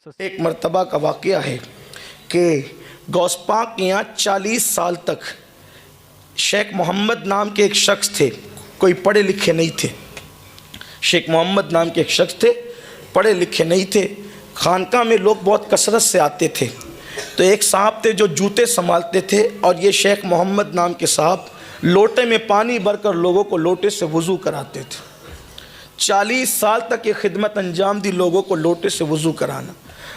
ایک مرتبہ کا واقعہ ہے کہ غوث پاک کے یہاں 40 سال تک شیخ محمد نام کے ایک شخص تھے، کوئی پڑھے لکھے نہیں تھے۔ شیخ محمد نام کے ایک شخص تھے، پڑھے لکھے نہیں تھے۔ خانقاہ میں لوگ بہت کثرت سے آتے تھے، تو ایک صاحب تھے جو جوتے سنبھالتے تھے، اور یہ شیخ محمد نام کے صاحب لوٹے میں پانی بھر کر لوگوں کو لوٹے سے وضو کراتے تھے۔ 40 سال تک یہ خدمت انجام دی، لوگوں کو لوٹے سے وضو کرانا۔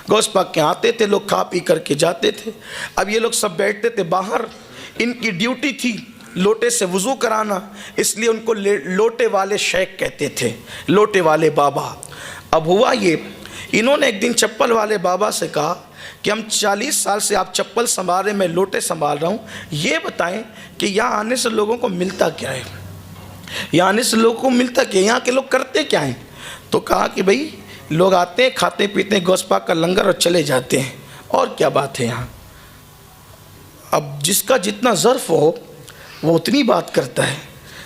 غوث پاک کے آتے تھے، لوگ کھا پی کر کے جاتے تھے۔ اب یہ لوگ سب بیٹھتے تھے باہر، ان کی ڈیوٹی تھی لوٹے سے وضو کرانا، اس لیے ان کو لوٹے والے شیخ کہتے تھے، لوٹے والے بابا۔ اب ہوا یہ، انہوں نے ایک دن چپل والے بابا سے کہا کہ ہم 40 سال سے آپ چپل سنبھال رہے، میں لوٹے سنبھال رہا ہوں، یہ بتائیں کہ یہاں آنے سے لوگوں کو ملتا کیا ہے، یہاں آنے سے لوگوں کو ملتا کیا ہے، یہاں کے لوگ کرتے کیا ہیں؟ تو کہا کہ بھئی لوگ آتے ہیں، کھاتے پیتے ہیں غوث پاک کا لنگر اور چلے جاتے ہیں، اور کیا بات ہے یہاں؟ اب جس کا جتنا ظرف ہو وہ اتنی بات کرتا ہے،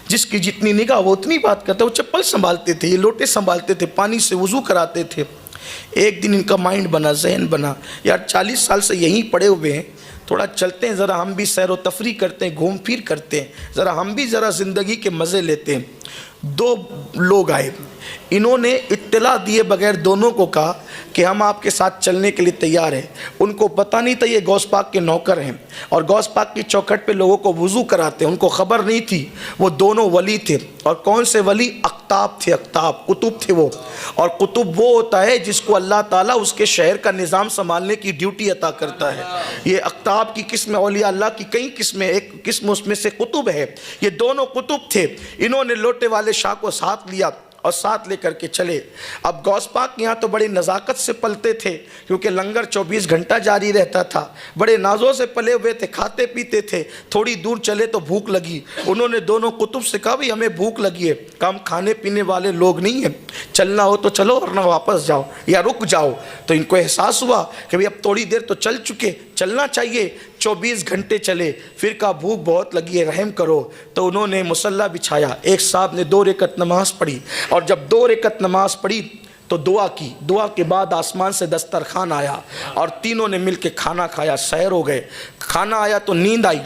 جس کی جتنی نگاہ وہ اتنی بات کرتا ہے۔ وہ چپل سنبھالتے تھے، یہ لوٹے سنبھالتے تھے، پانی سے وضو کراتے تھے۔ ایک دن ان کا مائنڈ بنا، ذہن بنا، یار 40 سال سے یہیں پڑے ہوئے ہیں، تھوڑا چلتے ہیں، ذرا ہم بھی سیر و تفریح کرتے ہیں، گھوم پھر کرتے ہیں، ذرا ہم بھی ذرا زندگی کے مزے لیتے ہیں۔ دو لوگ آئے، انہوں نے اطلاع دیے بغیر دونوں کو کہا کہ ہم آپ کے ساتھ چلنے کے لیے تیار ہیں۔ ان کو پتہ نہیں تھا یہ غوث پاک کے نوکر ہیں اور غوث پاک کی چوکھٹ پہ لوگوں کو وضو کراتے ہیں، ان کو خبر نہیں تھی۔ وہ دونوں ولی تھے، اور کون سے ولی؟ اقطاب تھے، اقطاب قطب تھے وہ۔ اور قطب وہ ہوتا ہے جس کو اللہ تعالیٰ اس کے شہر کا نظام سنبھالنے کی ڈیوٹی عطا کرتا ہے۔ یہ اقطاب کی قسم، اولیاء اللہ کی کئی قسمیں، ایک قسم اس میں سے قطب ہے۔ یہ دونوں قطب تھے، انہوں نے لوٹے والے شاہ کو ساتھ لیا اور ساتھ لے کر کے چلے۔ اب غوث پاک یہاں تو بڑی نزاکت سے پلتے تھے، کیونکہ لنگر 24 گھنٹہ جاری رہتا تھا، بڑے نازوں سے پلے ہوئے تھے، کھاتے پیتے تھے۔ تھوڑی دور چلے تو بھوک لگی، انہوں نے دونوں قطب سے کہا بھی ہمیں بھوک لگی ہے، کہ ہم کھانے پینے والے لوگ نہیں ہیں، چلنا ہو تو چلو ورنہ واپس جاؤ یا رک جاؤ۔ تو ان کو احساس ہوا کہ اب تھوڑی دیر تو چل چکے، چلنا چاہیے۔ 24 گھنٹے چلے، پھر کہا بھوک بہت لگی ہے، رحم کرو۔ تو انہوں نے مصلی بچھایا، ایک صاحب نے 2 رکعت نماز پڑھی، اور جب 2 رکعت نماز پڑھی تو دعا کی۔ دعا کے بعد آسمان سے دسترخوان آیا، اور تینوں نے مل کے کھانا کھایا، سحر ہو گئے۔ کھانا آیا تو نیند آئی،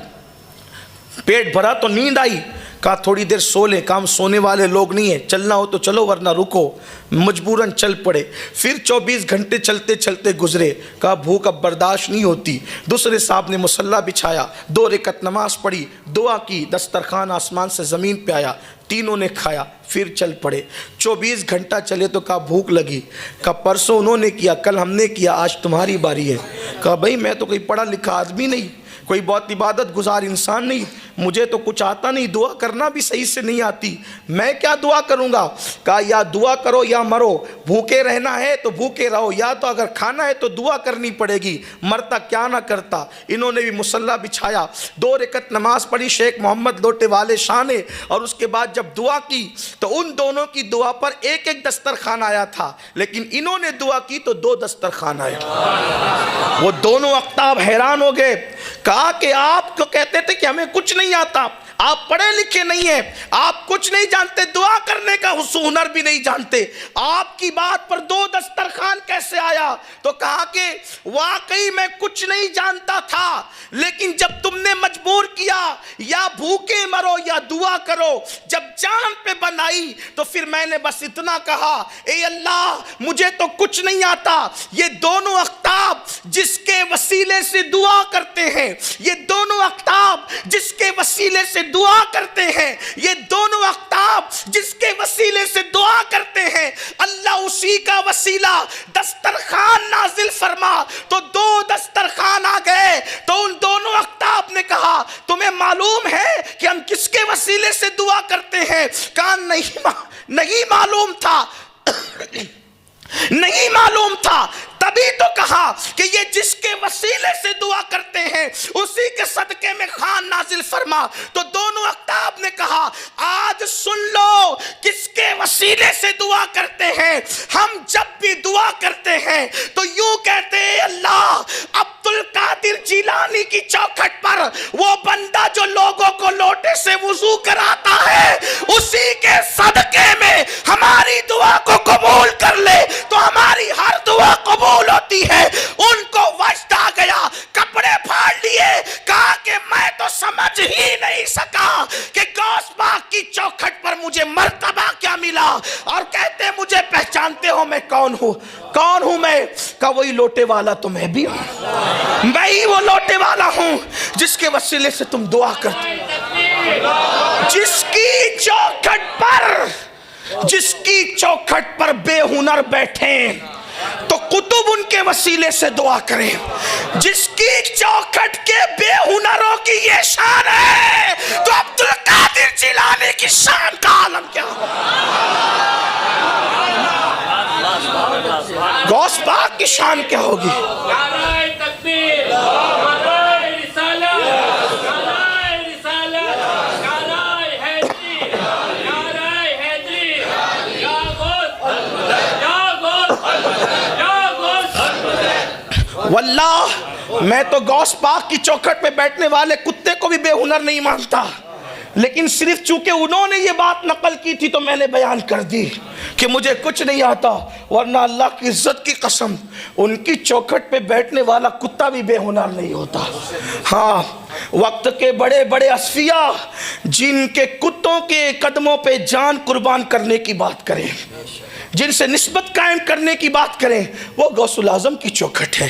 پیٹ بھرا تو نیند آئی، کہا تھوڑی دیر سو لیں، کام سونے والے لوگ نہیں ہیں، چلنا ہو تو چلو ورنہ رکو۔ مجبوراً چل پڑے۔ پھر 24 گھنٹے چلتے چلتے گزرے، کہا بھوک اب برداشت نہیں ہوتی۔ دوسرے صاحب نے مصلی بچھایا، 2 رکعت نماز پڑھی، دعا کی، دسترخوان آسمان سے زمین پہ آیا، تینوں نے کھایا، پھر چل پڑے۔ 24 گھنٹہ چلے تو کہا بھوک لگی، کہا پرسوں انہوں نے کیا، کل ہم نے کیا، آج تمہاری باری ہے۔ کہا بھئی میں تو کوئی پڑھا لکھا آدمی نہیں، کوئی بہت عبادت گزار انسان نہیں، مجھے تو کچھ آتا نہیں، دعا کرنا بھی صحیح سے نہیں آتی، میں کیا دعا کروں گا؟ کہا یا دعا کرو یا مرو، بھوکے رہنا ہے تو بھوکے رہو، یا تو اگر کھانا ہے تو دعا کرنی پڑے گی، مرتا کیا نہ کرتا۔ انہوں نے بھی مصلی بچھایا، 2 رکعت نماز پڑھی شیخ محمد لوٹے والے شاہ نے، اور اس کے بعد جب دعا کی تو ان دونوں کی دعا پر ایک ایک دسترخوان آیا تھا، لیکن انہوں نے دعا کی تو 2 دسترخوان آئے۔ وہ دونوں اقطاب حیران ہو گئے، کہا کہ آپ کو کہتے تھے کہ ہمیں کچھ نہیں آتا، آپ پڑھے لکھے نہیں ہیں، آپ کچھ نہیں جانتے، دعا کرنے کا ہنر بھی نہیں جانتے، آپ کی بات پر 2 دسترخوان کیسے آیا؟ تو کہا کہ واقعی میں کچھ نہیں جانتا تھا، لیکن جب تم نے مجبور کیا یا بھوکے مرو یا دعا کرو، جب جان پہ بنائی تو پھر میں نے بس اتنا کہا، اے اللہ مجھے تو کچھ نہیں آتا۔ یہ دونوں اقطاب جس کے وسیلے سے دعا کرتے ہیں، یہ دونوں اقطاب جس کے وسیلے سے دعا کرتے ہیں، یہ دونوں اقطاب جس کے وسیلے سے دعا کرتے ہیں، اللہ اسی کا وسیلہ دسترخوان نازل فرما تو 2 دسترخوان آ گئے۔ تو ان دونوں اقطاب نے کہا تمہیں معلوم ہے کہ ہم کس کے وسیلے سے دعا کرتے ہیں؟ کہا نہیں معلوم تھا، نہیں معلوم تھا۔ تبھی تو کہا کہ یہ جس کے وسیلے سے دعا کرتے ہیں اسی کے صدقے میں خان نازل فرما۔ تو دونوں اقطاب نے کہا آج سن لو کس کے وسیلے سے دعا کرتے ہیں۔ ہم جب بھی دعا کرتے ہیں تو یوں کہتے ہیں اللہ عبد القادر جیلانی کی چوکھٹ پر وہ بندہ جو لوگوں کو لوٹے سے وضو کراتا ہے اسی کے صدقے میں ہماری دعا کو قبول کر لے تو ہماری ہر دعا قبول ہوتی ہوتی ہے ان کو وجد آ گیا، کپڑے پھاڑ لیے، کہا کہ میں تو سمجھ ہی نہیں سکا کہ غوث پاک کی چوکھٹ پر مجھے مرتبہ کیا ملا، اور کہتے ہیں مجھے پہچانتے ہو میں کون ہوں؟ کون ہوں میں؟ کہا وہی لوٹے والا تو میں بھی ہوں، میں ہی وہ لوٹے والا ہوں جس کے وسیلے سے تم دعا کرتے، جس کی چوکھٹ پر بے ہنر بیٹھیں تو قطب ان کے وسیلے سے دعا کریں، جس کی چوکھٹ کے بے ہنروں کی یہ شان ہے تو عبدالقادر جیلانی کی شان کا عالم کیا غوث پاک کی شان کیا ہوگی؟ نعرہ تکبیر، نعرہ رسالت، نعرہ رسالت، نعرہ حیدری، نعرہ حیدری، یا غوث، یا غوث، یا غوث۔ واللہ میں تو غوث پاک کی چوکھٹ پہ بیٹھنے والے کتے کو بھی بے ہنر نہیں مانتا، لیکن صرف چونکہ انہوں نے یہ بات نقل کی تھی تو میں نے بیان کر دی کہ مجھے کچھ نہیں آتا، ورنہ اللہ کی عزت کی قسم ان کی چوکھٹ پہ بیٹھنے والا کتا بھی بے ہنر نہیں ہوتا۔ ہاں، وقت کے بڑے بڑے اصفیاء جن کے کتوں کے قدموں پہ جان قربان کرنے کی بات کریں، جن سے نسبت قائم کرنے کی بات کریں، وہ غوث العظم کی چوکھٹ ہے۔